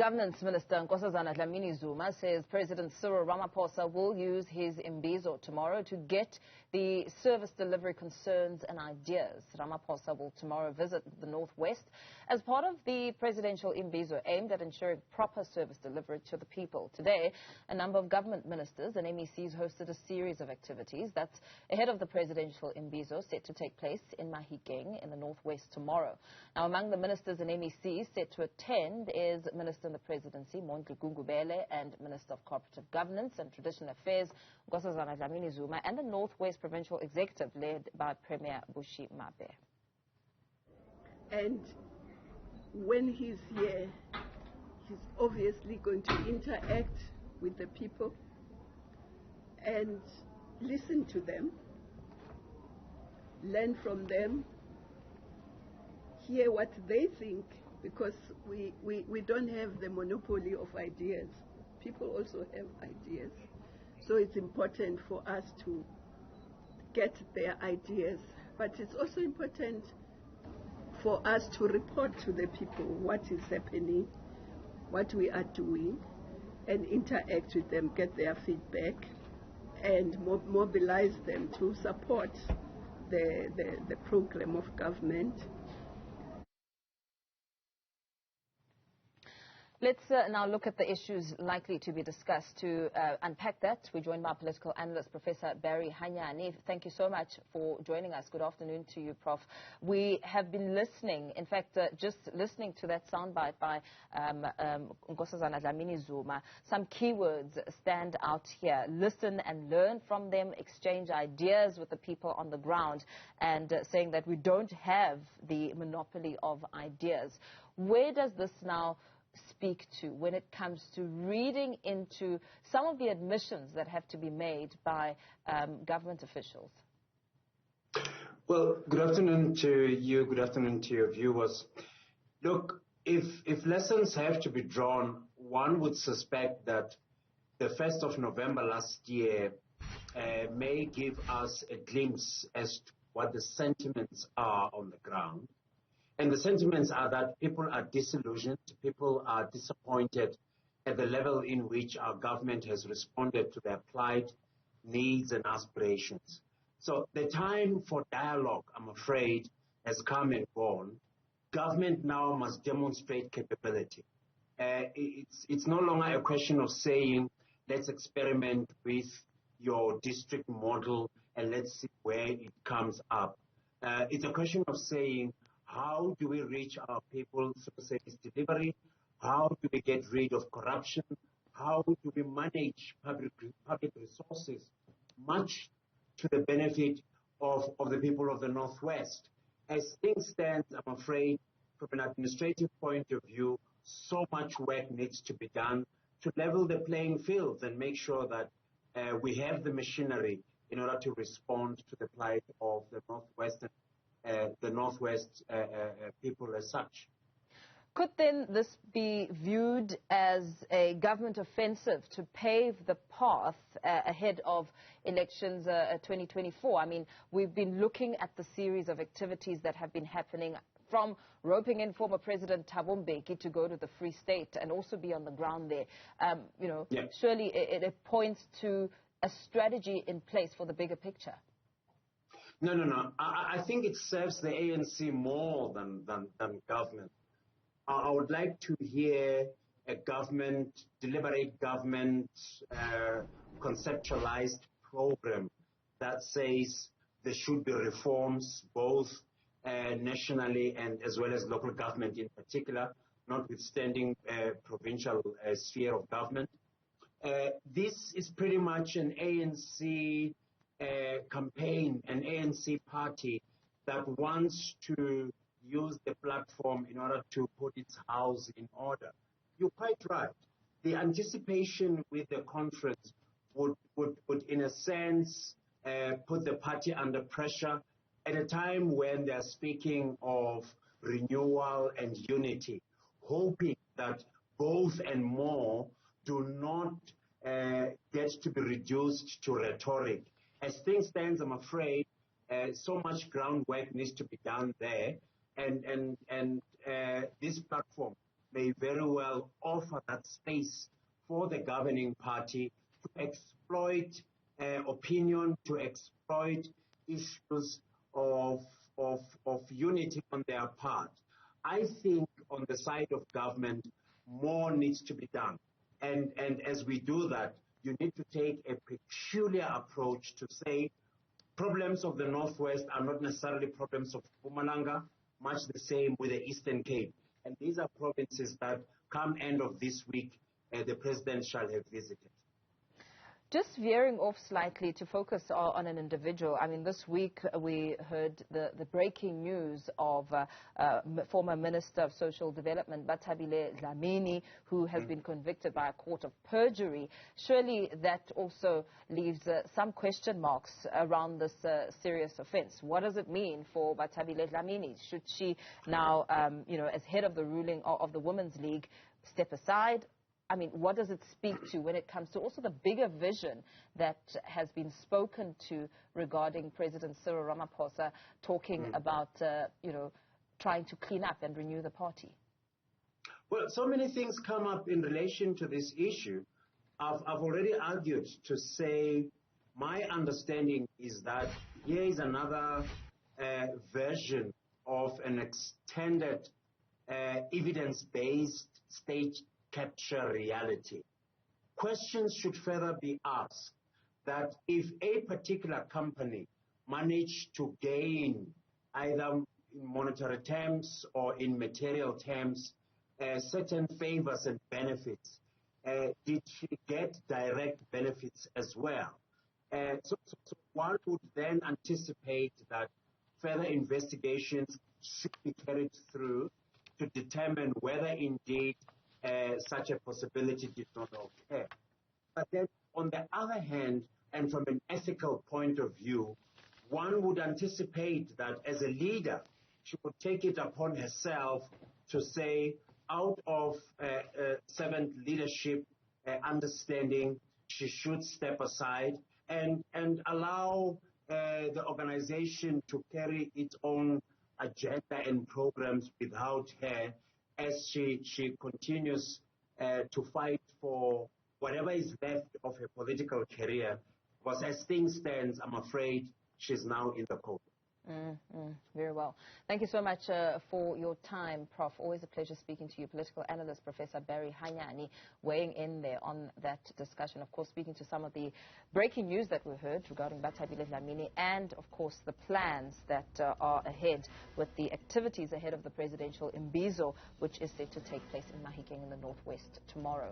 Governance Minister Nkosazana Dlamini-Zuma says President Cyril Ramaphosa will use his Imbizo tomorrow to get the service delivery concerns and ideas. Ramaphosa will tomorrow visit the Northwest as part of the Presidential Imbizo aimed at ensuring proper service delivery to the people. Today, a number of government ministers and MECs hosted a series of activities that's ahead of the Presidential Imbizo set to take place in Mahikeng in the Northwest tomorrow. Now, among the ministers and MECs set to attend is Minister in the Presidency, Mondli Gungubele, and Minister of Cooperative Governance and Traditional Affairs, Nkosazana Dlamini-Zuma, and the Northwest Provincial Executive led by Premier Bushi Mabe. And when he's here, he's obviously going to interact with the people and listen to them, learn from them, hear what they think, because we don't have the monopoly of ideas. People also have ideas. So it's important for us to get their ideas. But it's also important for us to report to the people what is happening, what we are doing, and interact with them, get their feedback, and mobilize them to support the program of government. Let's now look at the issues likely to be discussed. To unpack that, we're joined by political analyst Professor Barry Hanyane. Thank you so much for joining us. Good afternoon to you, Prof. We have been listening, in fact, just listening to that soundbite by Nkosazana Dlamini-Zuma. Some keywords stand out here. Listen and learn from them, exchange ideas with the people on the ground, and saying that we don't have the monopoly of ideas. Where does this now speak to when it comes to reading into some of the admissions that have to be made by government officials? Well, good afternoon to you. Good afternoon to your viewers. Look, if lessons have to be drawn, one would suspect that the 1st of November last year may give us a glimpse as to what the sentiments are on the ground. And the sentiments are that people are disillusioned, people are disappointed at the level in which our government has responded to their plight, needs and aspirations. So the time for dialogue, I'm afraid, has come and gone. Government now must demonstrate capability. It's no longer a question of saying, let's experiment with your district model and let's see where it comes up. It's a question of saying, how do we reach our people through service delivery? How do we get rid of corruption? How do we manage public resources, much to the benefit of the people of the Northwest? As things stand, I'm afraid, from an administrative point of view, so much work needs to be done to level the playing field and make sure that we have the machinery in order to respond to the plight of the Northwest people as such. Could then this be viewed as a government offensive to pave the path ahead of elections 2024? I mean, we've been looking at the series of activities that have been happening, from roping in former President Thabo Mbeki to go to the Free State and also be on the ground there. Surely it points to a strategy in place for the bigger picture. No. I think it serves the ANC more than government. I would like to hear a deliberate government conceptualized program that says there should be reforms both nationally and as well as local government in particular, notwithstanding provincial sphere of government. This is pretty much an ANC campaign, an ANC party that wants to use the platform in order to put its house in order. You're quite right. The anticipation with the conference would in a sense, put the party under pressure at a time when they're speaking of renewal and unity, hoping that both and more do not get to be reduced to rhetoric. As things stand, I'm afraid so much groundwork needs to be done there, and this platform may very well offer that space for the governing party to exploit opinion, to exploit issues of unity on their part. I think on the side of government, more needs to be done. And as we do that, you need to take a peculiar approach to say problems of the Northwest are not necessarily problems of Mpumalanga, much the same with the Eastern Cape. And these are provinces that come end of this week, the President shall have visited. Just veering off slightly to focus on an individual. I mean, this week we heard the breaking news of former Minister of Social Development, Bathabile Dlamini, who has been convicted by a court of perjury. Surely that also leaves some question marks around this serious offense. What does it mean for Bathabile Dlamini? Should she now, as head of the ruling of the Women's League, step aside? I mean, what does it speak to when it comes to also the bigger vision that has been spoken to regarding President Cyril Ramaphosa talking about, trying to clean up and renew the party? Well, so many things come up in relation to this issue. I've already argued to say my understanding is that here is another version of an extended evidence-based state capture reality. Questions should further be asked that if a particular company managed to gain either in monetary terms or in material terms certain favors and benefits, did she get direct benefits as well? So one would then anticipate that further investigations should be carried through to determine whether indeed such a possibility did not occur. But then on the other hand, and from an ethical point of view, one would anticipate that as a leader, she would take it upon herself to say, out of servant leadership understanding, she should step aside and allow the organization to carry its own agenda and programs without her, as she continues to fight for whatever is left of her political career. Because as things stand, I'm afraid she's now in the court. Very well. Thank you so much for your time, Prof. Always a pleasure speaking to you. Political analyst Professor Barry Hanyane weighing in there on that discussion. Of course, speaking to some of the breaking news that we heard regarding Bathabile Dlamini and, of course, the plans that are ahead with the activities ahead of the Presidential Imbizo, which is set to take place in Mahikeng in the Northwest tomorrow.